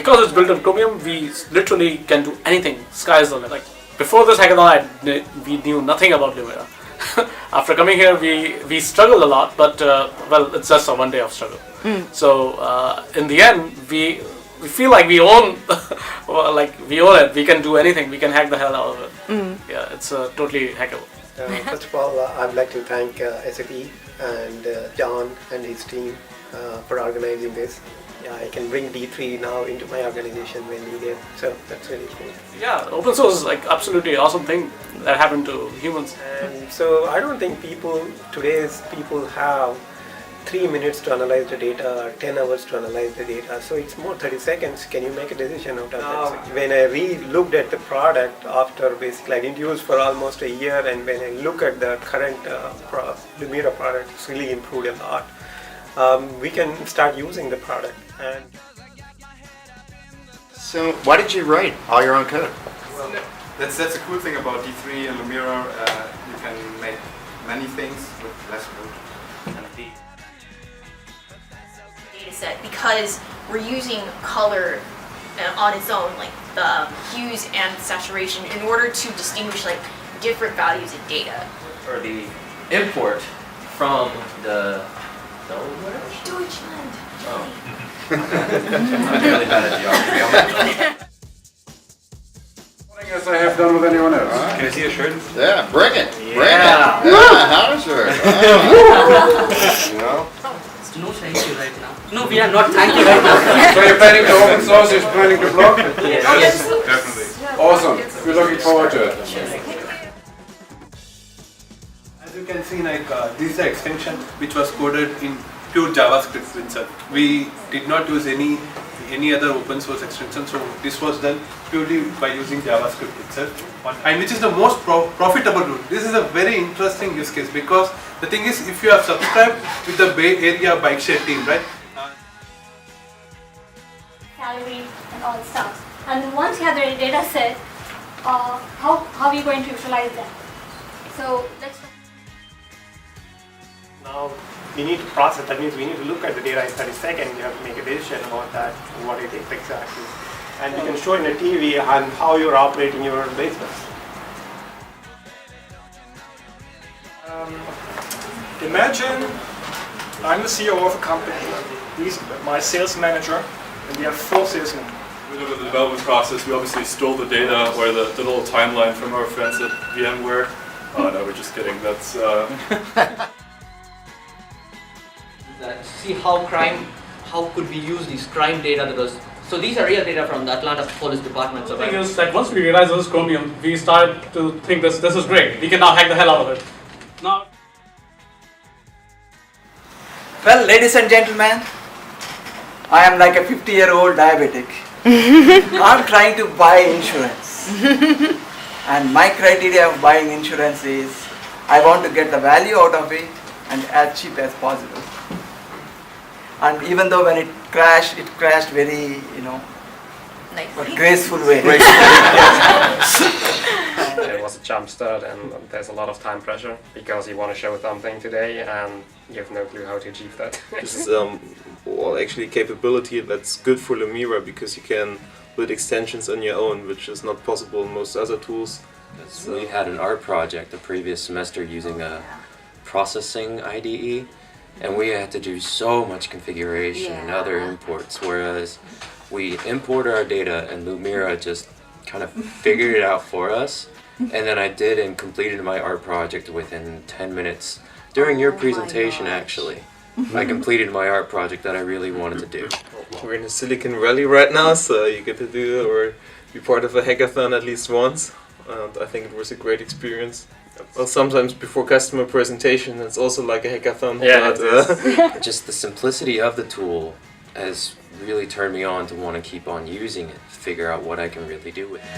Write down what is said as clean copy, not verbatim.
because it's built on Chromium, we literally can do anything. Sky is the limit. Like before this hackathon, we knew nothing about Lumira. After coming here, we struggled a lot, but well, it's just a 1 day of struggle. So in the end, we feel like we own, we own it. We can do anything. We can hack the hell out of it. Yeah, it's totally hackable. First of all, I'd like to thank SAP and John and his team for organizing this. Yeah, I can bring D3 now into my organization when needed, so that's really cool. Yeah, open source is like absolutely awesome thing that happened to humans. And so I don't think today's people have 3 minutes to analyze the data or 10 hours to analyze the data. So it's more 30 seconds. Can you make a decision out of that? When I re-looked at the product after basically I didn't use for almost a year, and when I look at the current Lumira product, it's really improved a lot. We can start using the product. And so why did you write all your own code? Well, that's a cool thing about D3 and Lumira. You can make many things with less code. Data set, because we're using color on its own, like the hues and saturation, in order to distinguish like different values in data. Or the import from the Deutschland. Oh. I'm really bad at geography. As I have done with anyone else. Right. Can I see a shirt? Yeah, bring it. Yeah. Bring it. Yeah, how is it? You know? No thank you right now. No, we are not thank you right now. So you're planning to open source, you're planning to block? Yes. Definitely. Awesome. We're looking forward to it. As you can see, like this is the extension which was coded in pure JavaScript itself. We did not use any other open source extension, so this was done purely by using JavaScript itself, and which is the most profitable route. This is a very interesting use case, because the thing is, if you have subscribed with the Bay Area bike share team, right? Salary and all stuff. And then once you have the data set, how are we going to utilize them? So let's. now we need to process. That means we need to look at the data in 30 seconds. You have to make a decision about that, what it is exactly. And you can show in a TV on how you're operating your business. Imagine I'm the CEO of a company, he's my sales manager, and we have 4 salesmen. We look at the development process. We obviously stole the data or the little timeline from our friends at VMware. Oh no, we're just kidding. That's See how could we use these crime data that was. So these are real data from the Atlanta Police Department. The thing is that once we realized this was Chromium, we started to think this is great. We can now hack the hell out of it. Now. Well, ladies and gentlemen, I am like a 50-year-old diabetic. I'm trying to buy insurance. And my criteria of buying insurance is I want to get the value out of it and as cheap as possible. And even though when it crashed very, graceful way. It was a jump start, and there's a lot of time pressure because you want to show something today and you have no clue how to achieve that. This is actually a capability that's good for Lumira, because you can build extensions on your own, which is not possible in most other tools. We had an art project the previous semester using a processing IDE, and we had to do so much configuration and other imports, whereas we imported our data and Lumira just kind of figured it out for us. And then I did and completed my art project within 10 minutes. During your presentation, actually, I completed my art project that I really wanted to do. We're in the Silicon Valley right now, so you get to do or be part of a hackathon at least once. And I think it was a great experience. Well, sometimes before customer presentation, it's also like a hackathon. Yeah, just the simplicity of the tool has really turned me on to want to keep on using it, figure out what I can really do with it.